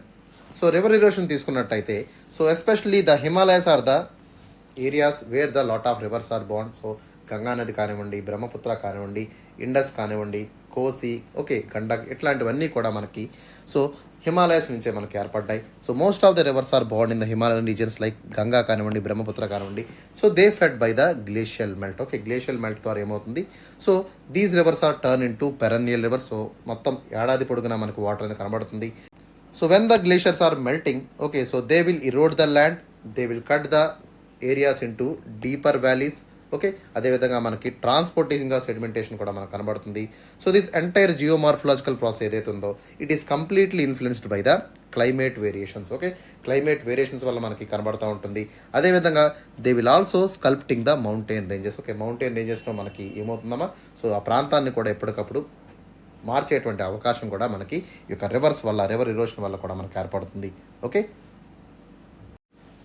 So river erosion తీసుకున్నట్టయితే, so especially the Himalayas are the areas where the lot of rivers are bond. So Ganga నది కానివ్వండి, బ్రహ్మపుత్ర కానివ్వండి, Indus కానివ్వండి, కోసి, okay, Gandak, ఇట్లాంటివన్నీ కూడా మనకి so Himalayas నుంచే మనకి ఏర్పడ్డాయి. So most of the rivers are bound in the Himalayan regions like Ganga కానివ్వండి, బ్రహ్మపుత్ర కానివ్వండి. So they fed by the glacial melt. Okay, glacial melt ద్వారా ఏమవుతుంది, so these rivers are turn into perennial rivers. So మొత్తం ఏడాది పొడుగునా మనకు water అనేది కనబడుతుంది. So when the glaciers are melting, okay, so they will erode the land, they will cut the areas into deeper valleys. Okay, అదేవిధంగా మనకి ట్రాన్స్పోర్టేషన్గా sedimentation కూడా మనకు కనబడుతుంది. So this entire geomorphological process ఏదైతే ఉందో it is completely influenced by the climate variations. Okay, climate variations వల్ల మనకి కనబడుతూ ఉంటుంది. అదేవిధంగా they will also sculpting the mountain ranges. Okay, mountain రేంజెస్లో మనకి ఏమవుతుందమ్మా, సో ఆ ప్రాంతాన్ని కూడా ఎప్పటికప్పుడు మార్చేటువంటి అవకాశం కూడా మనకి ఈ యొక్క రివర్ ఇరోషన్ వల్ల కూడా మనకి ఏర్పడుతుంది. Okay,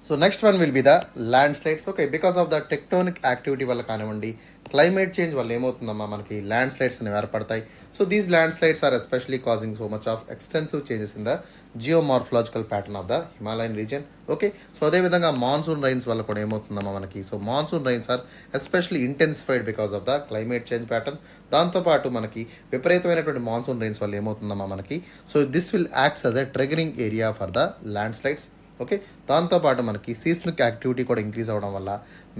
so next one will be the landslides. Okay, because of the tectonic activity వల్ల కానివ్వండి, క్లైమేట్ చేంజ్ వల్ల ఏమవుతుందమ్మా, మనకి ల్యాండ్ స్లైడ్స్ అనేవి ఏర్పడతాయి. So these landslides are especially causing so much of extensive changes in the geomorphological pattern of the Himalayan region. Okay, so అదేవిధంగా monsoon rains వల్ల కూడా ఏమవుతుందమ్మా మనకి, so monsoon rains are especially intensified because of the climate change pattern. దాంతోపాటు మనకి విపరీతమైనటువంటి monsoon rains వల్ల ఏమవుతుందమ్మా మనకి, so this will acts as a triggering area for the landslides. Okay, దాంతోపాటు మనకి సీస్మిక్ యాక్టివిటీ కూడా ఇంక్రీజ్ అవ్వడం వల్ల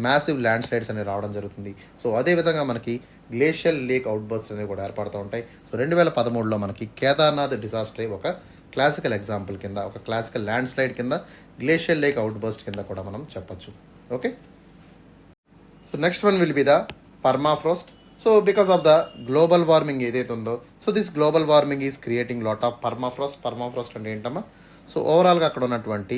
మ్యాసివ్ ల్యాండ్ స్లైడ్స్ అనేవి రావడం జరుగుతుంది. సో అదేవిధంగా మనకి గ్లేషియల్ లేక్ అవుట్బర్స్ అనేవి కూడా ఏర్పడుతూ ఉంటాయి. సో 2013లో మనకి కేదార్నాథ్ డిజాస్టర్ ఒక క్లాసికల్ ఎగ్జాంపుల్ కింద, ఒక క్లాసికల్ ల్యాండ్ స్లైడ్ కింద, గ్లేషియల్ లేక్ అవుట్బర్స్ట్ కింద కూడా మనం చెప్పచ్చు. Okay, so next one will be the permafrost. So because of the global warming ఏదైతే ఉందో, so this global warming is creating lot of permafrost. Permafrost అంటే ఏంటమ్మా, సో ఓవరాల్గా అక్కడ ఉన్నటువంటి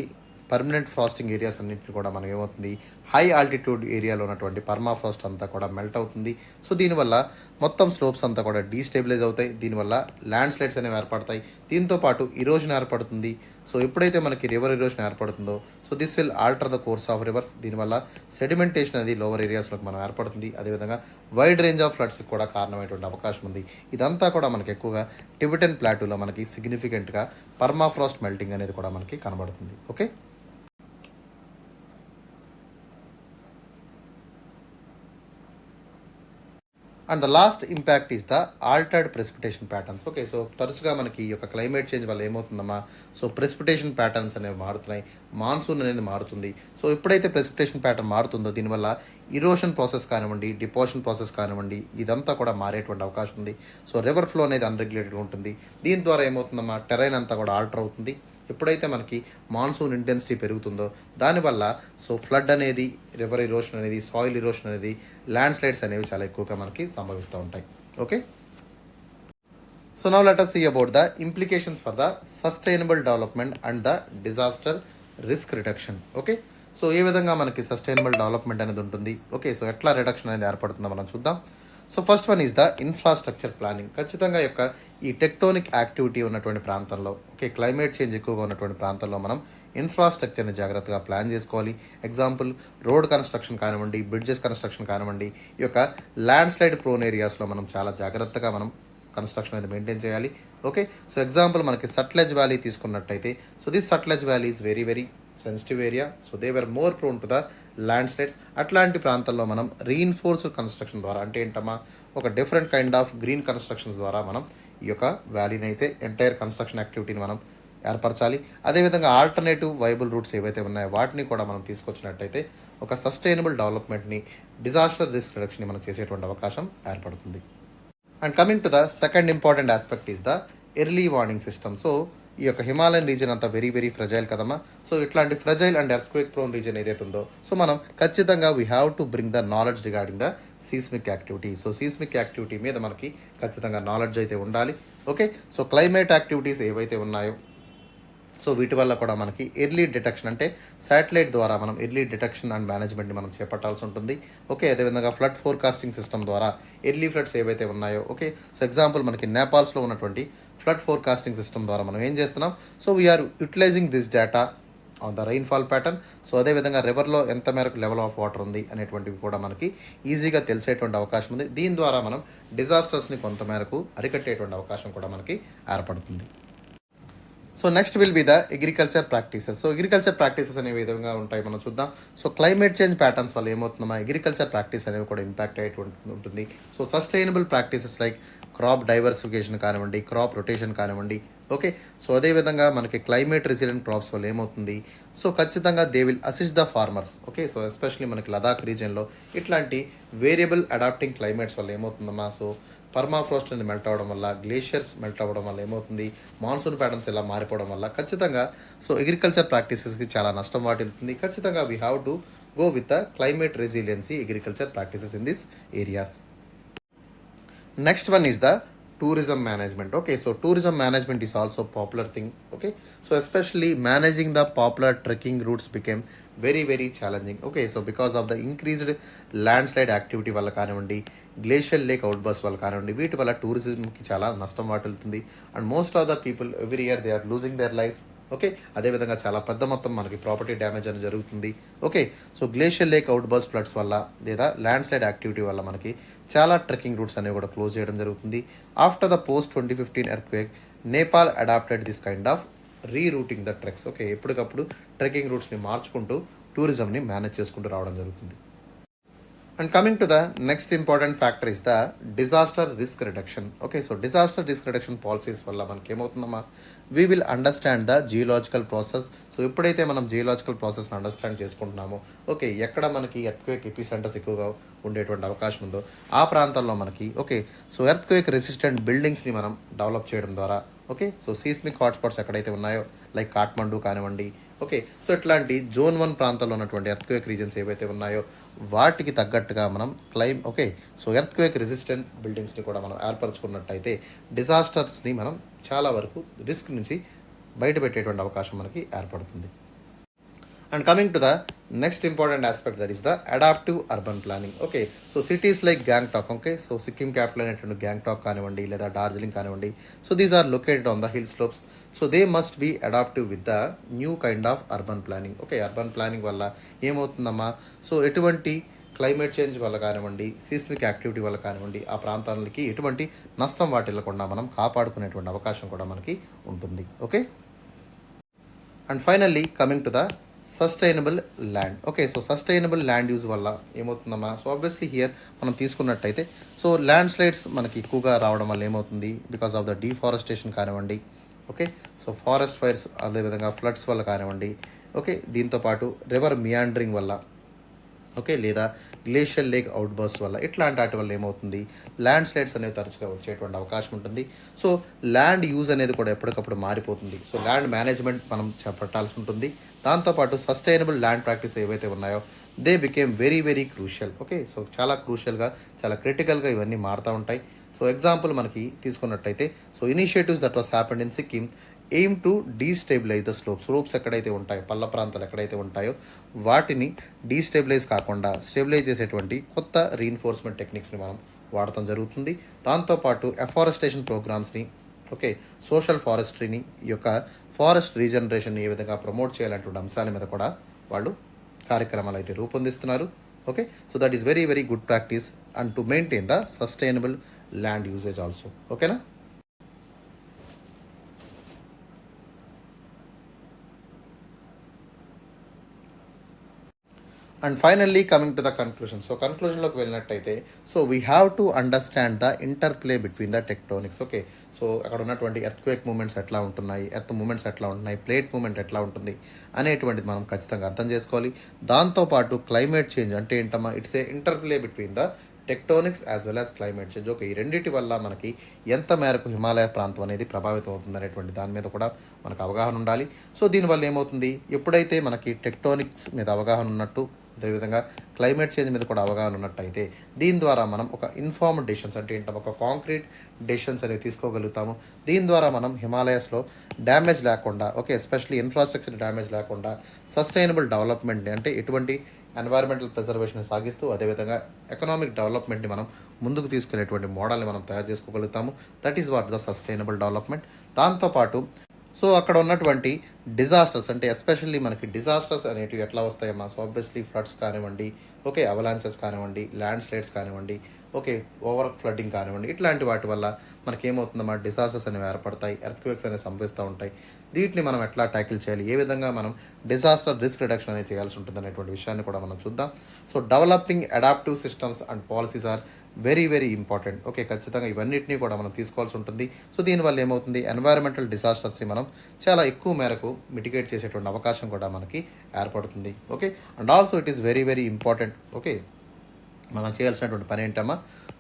పర్మనెంట్ ఫ్రాస్టింగ్ ఏరియాస్ అన్నింటిని కూడా మనం ఏమవుతుంది హై ఆల్టిట్యూడ్ ఏరియాలో ఉన్నటువంటి పర్మాఫ్రాస్ట్ అంతా కూడా మెల్ట్ అవుతుంది. సో దీనివల్ల మొత్తం స్లోప్స్ అంతా కూడా డీస్టెబిలైజ్ అవుతాయి. దీనివల్ల ల్యాండ్ స్లైడ్స్ అనేవి ఏర్పడతాయి. దీంతో పాటు ఇరోజన్ ఏర్పడుతుంది. సో ఎప్పుడైతే మనకి రివర్ ఇరోజన్ ఏర్పడుతుందో so this will alter the course of rivers. దీనివల్ల సెడిమెంటేషన్ అనేది లోవర్ ఏరియాస్లోకి మనం ఏర్పడుతుంది. అదేవిధంగా వైడ్ రేంజ్ ఆఫ్ ఫ్లడ్స్కి కూడా కారణమైనటువంటి అవకాశం ఉంది. ఇదంతా కూడా మనకి ఎక్కువగా టిబెటన్ ప్లాటూలో మనకి సిగ్నిఫికెంట్గా పర్మాఫ్రాస్ట్ మెల్టింగ్ అనేది కూడా మనకి కనబడుతుంది. Okay, and the last impact is the altered precipitation patterns. Okay, so తరచుగా మనకి ఈ యొక్క క్లైమేట్ చేంజ్ వల్ల ఏమవుతుందమ్మా, సో ప్రెసిపిటేషన్ ప్యాటర్న్స్ అనేవి మారుతున్నాయి, మాన్సూన్ అనేది మారుతుంది. సో ఎప్పుడైతే ప్రెసిపిటేషన్ ప్యాటర్న్ మారుతుందో దీనివల్ల ఇరోషన్ ప్రాసెస్ కానివ్వండి, డిపోషన్ ప్రాసెస్ కానివ్వండి, ఇదంతా కూడా మారేటువంటి అవకాశం ఉంది. సో రివర్ ఫ్లో అనేది అన్రెగ్యులేటెడ్గా ఉంటుంది. దీని ద్వారా ఏమవుతుందమ్మా, టెరైన్ అంతా కూడా ఆల్టర్ అవుతుంది. ఎప్పుడైతే మనకి మాన్సూన్ ఇంటెన్సిటీ పెరుగుతుందో దానివల్ల సో ఫ్లడ్ అనేది, రివర్ ఇరోషన్ అనేది, సాయిల్ ఇరోషన్ అనేది, ల్యాండ్ స్లైడ్స్ అనేవి చాలా ఎక్కువగా మనకి సంభవిస్తూ ఉంటాయి. Okay, so now let us see about the implications for the sustainable development and the disaster risk reduction. Okay, so ఏ విధంగా మనకి సస్టైనబుల్ డెవలప్మెంట్ అనేది ఉంటుంది. ఓకే, సో ఎట్లా రిడక్షన్ అనేది ఏర్పడుతుందో మనం చూద్దాం. So first one is the infrastructure planning. ఖచ్చితంగా యొక్క ఈ టెక్టోనిక్ యాక్టివిటీ ఉన్నటువంటి ప్రాంతంలో, ఓకే, క్లైమేట్ చేంజ్ ఎక్కువగా ఉన్నటువంటి ప్రాంతంలో మనం ఇన్ఫ్రాస్ట్రక్చర్ని జాగ్రత్తగా ప్లాన్ చేసుకోవాలి. ఎగ్జాంపుల్ రోడ్ కన్స్ట్రక్షన్ కానివ్వండి, బ్రిడ్జెస్ కన్స్ట్రక్షన్ కానివ్వండి, ఈ యొక్క ల్యాండ్ స్లైడ్ ప్రోన్ ఏరియాస్లో మనం చాలా జాగ్రత్తగా మనం కన్స్ట్రక్షన్ అనేది మెయింటైన్ చేయాలి. ఓకే, సో ఎగ్జాంపుల్ మనకి సట్లెజ్ వ్యాలీ తీసుకున్నట్టయితే, so this Sutlej valley is very very sensitive area. So they were more prone to the land slides. అట్లాంటి ప్రాంతాల్లో మనం రీఇన్ఫోర్స్డ్ కన్స్ట్రక్షన్ ద్వారా, అంటే ఏంటమ్మా, ఒక different kind of green constructions ద్వారా మనం ఈ యొక్క వ్యాలీని అయితే ఎంటైర్ కన్స్ట్రక్షన్ యాక్టివిటీని మనం ఏర్పరచాలి. అదేవిధంగా ఆల్టర్నేటివ్ వైబుల్ రూట్స్ ఏవైతే ఉన్నాయో వాటిని కూడా మనం తీసుకొచ్చినట్టయితే ఒక సస్టైనబుల్ డెవలప్మెంట్ని, డిజాస్టర్ రిస్క్ రిడక్షన్ని మనం చేసేటువంటి అవకాశం ఏర్పడుతుంది. And coming to the second important aspect is the early warning system. So ఈ యొక్క హిమాలయన్ రీజన్ అంతా వెరీ వెరీ ఫ్రెజైల్ కదమ్మా. సో ఇట్లాంటి fragile and earthquake prone reason ఏదైతే ఉందో, సో మనం ఖచ్చితంగా we have to bring the knowledge regarding the seismic activity. So seismic activity మీద మనకి ఖచ్చితంగా నాలెడ్జ్ అయితే ఉండాలి. ఓకే, సో క్లైమేట్ యాక్టివిటీస్ ఏవైతే ఉన్నాయో సో వీటి వల్ల కూడా మనకి ఎర్లీ డిటెక్షన్, అంటే శాటిలైట్ ద్వారా మనం ఎర్లీ డిటెక్షన్ అండ్ మేనేజ్మెంట్ని మనం చేపట్టాల్సి ఉంటుంది. ఓకే, అదేవిధంగా ఫ్లడ్ ఫోర్కాస్టింగ్ సిస్టమ్ ద్వారా ఎర్లీ ఫ్లడ్స్ ఏవైతే ఉన్నాయో, ఓకే, సో ఎగ్జాంపుల్ మనకి నేపాల్స్లో ఉన్నటువంటి ఫ్లడ్ ఫోర్కాస్టింగ్ సిస్టమ్ ద్వారా మనం ఏం చేస్తున్నాం, so we are utilising this data on the rainfall pattern. So అదేవిధంగా రివర్లో ఎంత మేరకు లెవెల్ ఆఫ్ వాటర్ ఉంది అనేటువంటివి కూడా మనకి ఈజీగా తెలిసేటువంటి అవకాశం ఉంది. దీని ద్వారా మనం డిజాస్టర్స్ని కొంతమేరకు అరికట్టేటువంటి అవకాశం కూడా మనకి ఏర్పడుతుంది. So next will be the agriculture practices. So agriculture practices అనేవి విధంగా ఉంటాయి మనం చూద్దాం. సో క్లైమేట్ చేంజ్ ప్యాటర్న్స్ వల్ల ఏమవుతుందమ్మా, అగ్రికల్చర్ ప్రాక్టీస్ అనేవి కూడా ఇంపాక్ట్ అయ్యేటువంటి ఉంటుంది. So sustainable practices like crop diversification కానివ్వండి, క్రాప్ రొటేషన్ కానివ్వండి. ఓకే, సో అదేవిధంగా మనకి క్లైమేట్ రెసిలెంట్ క్రాప్స్ వల్ల ఏమవుతుంది, సో ఖచ్చితంగా they will assist the farmers. Okay, so especially మనకి లదాఖ్ రీజియన్లో ఇట్లాంటి వేరియబుల్ అడాప్టింగ్ క్లైమేట్స్ వల్ల ఏమవుతుందమ్మా, సో పర్మాఫ్రోస్ట్ అనేది మెల్ట్ అవ్వడం వల్ల, గ్లేషియర్స్ మెల్ట్ అవ్వడం వల్ల ఏమవుతుంది, మాన్సూన్ ప్యాటర్న్స్ ఇలా మారిపోవడం వల్ల ఖచ్చితంగా సో అగ్రికల్చర్ ప్రాక్టీసెస్కి చాలా నష్టం వాటిల్తుంది. ఖచ్చితంగా we have to go with the climate resiliency agriculture practices in this areas. Next one is the tourism management. Okay, so tourism management is also popular thing. Okay, so especially managing the popular trekking routes became very very challenging. Okay, so because of the increased landslide activity వల్ల కానివ్వండి, glacial lake out bus వల్ల కానివ్వండి, వీటి వల్ల టూరిజంకి చాలా నష్టం వాటిల్తుంది. And most of the people every year they are losing their lives. Okay, అదేవిధంగా చాలా పెద్ద మొత్తం మనకి ప్రాపర్టీ డ్యామేజ్ అనేది జరుగుతుంది. Okay, so glacial lake outburst floods వల్ల లేదా ల్యాండ్ స్లైడ్ యాక్టివిటీ వల్ల మనకి చాలా ట్రెక్కింగ్ రూట్స్ అనేవి కూడా క్లోజ్ చేయడం జరుగుతుంది. After the post 2015 earthquake, Nepal adapted this kind of rerouting the treks. Okay, ఎప్పటికప్పుడు ట్రెక్కింగ్ రూట్స్ని మార్చుకుంటూ టూరిజంని మేనేజ్ చేసుకుంటూ రావడం జరుగుతుంది. And coming to the next important factor is the disaster risk reduction. Okay, so disaster risk reduction policies వల్ల మనకి ఏమవుతుందమ్మా, we will understand the geological process. So ఎప్పుడైతే మనం జియోలాజికల్ ప్రాసెస్ని అండర్స్టాండ్ చేసుకుంటున్నామో, ఓకే, ఎక్కడ మనకి ఎర్త్క్వేక్ ఎపిసెంటర్స్ ఎక్కువగా ఉండేటువంటి అవకాశం ఉందో ఆ ప్రాంతాల్లో మనకి, ఓకే, సో ఎర్త్క్వేక్ రెసిస్టెంట్ బిల్డింగ్స్ని మనం డెవలప్ చేయడం ద్వారా, ఓకే, సో సీస్మిక్ హాట్స్పాట్స్ ఎక్కడైతే ఉన్నాయో లైక్ కాఠ్మండు కానివ్వండి, ఓకే, సో ఇట్లాంటి జోన్ 1 ప్రాంతాల్లో ఉన్నటువంటి ఎర్త్క్వేక్ రీజన్స్ ఏవైతే ఉన్నాయో వాటికి తగ్గట్టుగా మనం ఓకే, సో ఎర్త్క్వేక్ రెసిస్టెంట్ బిల్డింగ్స్ని కూడా మనం ఏర్పరచుకున్నట్టయితే డిజాస్టర్స్ని మనం చాలా వరకు రిస్క్ నుంచి బయటపెట్టేటువంటి అవకాశం మనకి ఏర్పడుతుంది. And coming to the next important aspect, that is the adaptive urban planning. Okay, so cities like Gangtok, okay, so Sikkim capital అయినటువంటి Gangtok కానివ్వండి లేదా డార్జిలింగ్ కానివ్వండి, so these are located on the hill slopes. So they must be adaptive with the new kind of urban planning. Okay, urban planning వల్ల ఏమవుతుందమ్మా, so ఎటువంటి climate change వల్ల కానివ్వండి, seismic activity వల్ల కానివ్వండి, ఆ ప్రాంతాలకి ఎటువంటి నష్టం వాటిల్లకుండా మనం కాపాడుకునేటువంటి అవకాశం కూడా మనకి ఉంటుంది. Okay, and finally coming to the sustainable land. Okay, so sustainable land use వల్ల ఏమవుతుందమ్మా, సో ఆబ్వియస్లీ హియర్ మనం తీసుకున్నట్టయితే సో ల్యాండ్ స్లైడ్స్ మనకి ఎక్కువగా రావడం వల్ల ఏమవుతుంది, బికాస్ ఆఫ్ ద డీఫారెస్టేషన్ కానివ్వండి, ఓకే, సో ఫారెస్ట్ ఫైర్స్, అదేవిధంగా ఫ్లడ్స్ వల్ల కానివ్వండి, ఓకే, దీంతోపాటు రివర్ మియాండరింగ్ వల్ల, ఓకే, లేదా గ్లేషియల్ లేక్ అవుట్బర్స్ట్ వల్ల, ఇట్లాంటి వాటి వల్ల ఏమవుతుంది, ల్యాండ్ స్లైడ్స్ అనేవి తరచుగా వచ్చేటువంటి అవకాశం ఉంటుంది. సో ల్యాండ్ యూజ్ అనేది కూడా ఎప్పటికప్పుడు మారిపోతుంది. సో ల్యాండ్ మేనేజ్మెంట్ మనం చేపట్టాల్సి ఉంటుంది. దాంతోపాటు సస్టైనబుల్ ల్యాండ్ ప్రాక్టీస్ ఏవైతే ఉన్నాయో they became very very crucial. Okay, so చాలా క్రూషియల్గా, చాలా క్రిటికల్గా ఇవన్నీ మారుతూ ఉంటాయి. సో ఎగ్జాంపుల్ మనకి తీసుకున్నట్టయితే, so initiatives that was happened in Sikkim aim to destabilise the slopes ఎక్కడైతే ఉంటాయో, పల్ల ప్రాంతాలు ఎక్కడైతే ఉంటాయో వాటిని డీస్టెబిలైజ్ కాకుండా స్టెబిలైజ్ చేసేటువంటి కొత్త రీఇన్ఫోర్స్మెంట్ టెక్నిక్స్ని మనం వాడటం జరుగుతుంది. దాంతోపాటు ఎఫారెస్టేషన్ ప్రోగ్రామ్స్ని, ఓకే, సోషల్ ఫారెస్ట్రీని, ఈ యొక్క ఫారెస్ట్ రీజనరేషన్ ఏ విధంగా ప్రమోట్ చేయాలనేటువంటి అంశాల మీద కూడా వాళ్ళు కార్యక్రమాలు అయితే రూపొందిస్తున్నారు. Okay, so that is very very good practice and to maintain the sustainable land usage also. ఓకేనా. And finally coming to the conclusion. So కన్క్లూషన్లోకి వెళ్ళినట్టయితే, so we have to understand the interplay between the tectonics. Okay, so అక్కడ ఉన్నటువంటి earthquake moments ఎట్లా ఉంటున్నాయి, earth moments ఎట్లా ఉంటున్నాయి, plate moment ఎట్లా ఉంటుంది అనేటువంటిది మనం ఖచ్చితంగా అర్థం చేసుకోవాలి. దాంతోపాటు క్లైమేట్ చేంజ్ అంటే ఏంటమ్మా, it's a interplay between the tectonics as well as climate change. Okay, ఈ రెండింటి వల్ల మనకి ఎంత మేరకు హిమాలయ ప్రాంతం అనేది ప్రభావితం అవుతుంది అనేటువంటి దాని మీద కూడా మనకు అవగాహన ఉండాలి. సో దీనివల్ల ఏమవుతుంది, ఎప్పుడైతే మనకి టెక్టోనిక్స్ మీద అవగాహన ఉన్నట్టు, అదేవిధంగా క్లైమేట్ చేంజ్ మీద కూడా అవగాహన ఉన్నట్టయితే దీని ద్వారా మనం ఒక ఇన్ఫార్మ్డ్ డెసిషన్స్ అంటే ఏంటో ఒక కాంక్రీట్ డెసిషన్స్ అనేవి తీసుకోగలుగుతాము. దీని ద్వారా మనం హిమాలయస్లో డ్యామేజ్ లేకుండా, ఓకే, ఎస్పెషల్లీ ఇన్ఫ్రాస్ట్రక్చర్ డ్యామేజ్ లేకుండా సస్టైనబుల్ డెవలప్మెంట్ అంటే ఎటువంటి ఎన్వైరన్మెంటల్ ప్రిజర్వేషన్ సాగిస్తూ, అదేవిధంగా ఎకనామిక్ డెవలప్మెంట్ని మనం ముందుకు తీసుకెళ్లేటువంటి మోడల్ని మనం తయారు చేసుకోగలుగుతాము. That is what the sustainable development. దాంతోపాటు సో అక్కడ ఉన్నటువంటి డిజాస్టర్స్ అంటే ఎస్పెషల్లీ మనకి డిజాస్టర్స్ అనేటివి ఎట్లా వస్తాయమ్మా, సో ఆబ్వియస్లీ ఫ్లడ్స్ కానివ్వండి, ఓకే, అవలాంచెస్ కానివ్వండి, ల్యాండ్ స్లైడ్స్ కానివ్వండి, ఓకే, ఓవర్ ఫ్లడ్డింగ్ కానివ్వండి, ఇట్లాంటి వాటి వల్ల మనకి ఏమవుతుందమ్మా, డిజాస్టర్స్ అనేవి ఏర్పడతాయి, ఎర్త్క్వేక్స్ అనేవి సంభవిస్తూ ఉంటాయి. వీటిని మనం ఎట్లా ట్యాకిల్ చేయాలి, ఏ విధంగా మనం డిజాస్టర్ రిస్క్ రిడక్షన్ అనేది చేయాల్సి ఉంటుంది అనేటువంటి విషయాన్ని కూడా మనం చూద్దాం. So developing adaptive systems and policies are very very important. Okay, ఖచ్చితంగా ఇవన్నిటిని కూడా మనం తీసుకోవాల్సి ఉంటుంది. సో దీనివల్ల ఏమవుతుంది, ఎన్వైరన్మెంటల్ డిజాస్టర్స్ని మనం చాలా ఎక్కువ మేరకు మిటిగేట్ చేసేటువంటి అవకాశం కూడా మనకి ఏర్పడుతుంది. Okay, and also it is very very important. Okay, మనం చేయాల్సినటువంటి పని ఏంటమ్మా,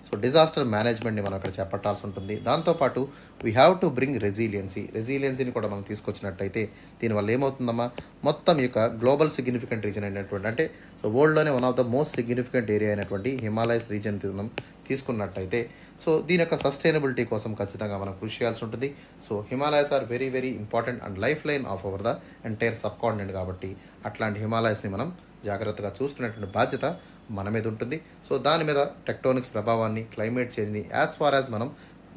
సో డిజాస్టర్ మేనేజ్మెంట్ని మనం ఇక్కడ చేపట్టాల్సి ఉంటుంది. దాంతోపాటు వీ హ్యావ్ టు బ్రింగ్ రెసిలియన్సీని కూడా మనం తీసుకొచ్చినట్టయితే దీనివల్ల ఏమవుతుందమ్మా, మొత్తం ఈ యొక్క గ్లోబల్ సిగ్నిఫికెంట్ రీజన్ అయినటువంటి అంటే సో వరల్డ్లోనే one of the most significant area అయినటువంటి హిమాలయస్ రీజన్ మనం తీసుకున్నట్టయితే సో దీని యొక్క సస్టైనబిలిటీ కోసం ఖచ్చితంగా మనం కృషి చేయాల్సి ఉంటుంది. So Himalayas are very very important and life line of over the entire subcontinent కాబట్టి అట్లాంటి హిమాలయస్ని మనం జాగ్రత్తగా చూసుకునేటువంటి బాధ్యత మన మీద ఉంటుంది. సో దాని మీద టెక్టోనిక్స్ ప్రభావాన్ని, క్లైమేట్ చేంజ్ని యాజ్ ఫార్ యాజ్ మనం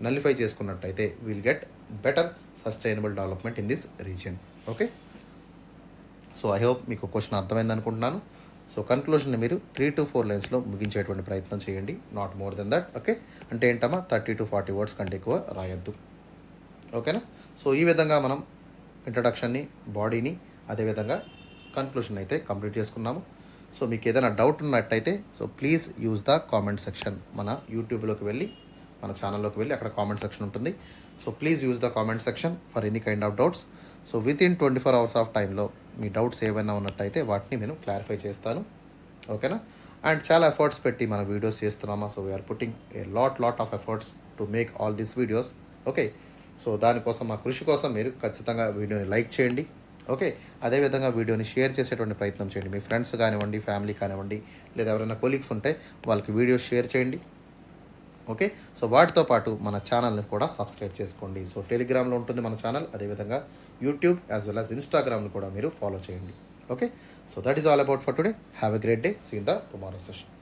నలిఫై చేసుకున్నట్టయితే will get better sustainable development in this region. Okay, so I hope మీకు క్వశ్చన్ అర్థమైంది అనుకుంటున్నాను. సో కన్క్లూషన్ని మీరు 3 to 4 లైన్స్లో ముగించేటువంటి ప్రయత్నం చేయండి, not more than that. Okay, అంటే ఏంటమ్మా 30 to 40 వర్డ్స్ కంటే ఎక్కువ రాయొద్దు. ఓకేనా. సో ఈ విధంగా మనం ఇంట్రడక్షన్ని, బాడీని, అదేవిధంగా కన్క్లూషన్ అయితే కంప్లీట్ చేసుకున్నాము. సో మీకు ఏదైనా డౌట్ ఉన్నట్టయితే so please use the comment section. మన యూట్యూబ్లోకి వెళ్ళి, మన ఛానల్లోకి వెళ్ళి అక్కడ కామెంట్ సెక్షన్ ఉంటుంది. So please use the comment section for any kind of doubts. So within 24 hours of టైంలో మీ డౌట్స్ ఏమైనా ఉన్నట్టయితే వాటిని నేను క్లారిఫై చేస్తాను. ఓకేనా. అండ్ చాలా ఎఫర్ట్స్ పెట్టి మన వీడియోస్ చేస్తున్నామా, so we are putting a lot of efforts to make all these videos. Okay, so దానికోసం మా కృషి కోసం మీరు ఖచ్చితంగా వీడియోని లైక్ చేయండి. ఓకే, అదేవిధంగా వీడియోని షేర్ చేసేటువంటి ప్రయత్నం చేయండి. మీ ఫ్రెండ్స్ కానివ్వండి, ఫ్యామిలీ కానివ్వండి, లేదా ఎవరైనా కొలీగ్స్ ఉంటే వాళ్ళకి వీడియో షేర్ చేయండి. ఓకే, సో వాటితో పాటు మన ఛానల్ని కూడా సబ్స్క్రైబ్ చేసుకోండి. సో టెలిగ్రామ్లో ఉంటుంది మన ఛానల్, అదేవిధంగా యూట్యూబ్ యాజ్ వెల్ యాజ్ ఇన్స్టాగ్రామ్ని కూడా మీరు ఫాలో చేయండి. Okay, so that is all about for today. Have a great day. See you in the tomorrow session.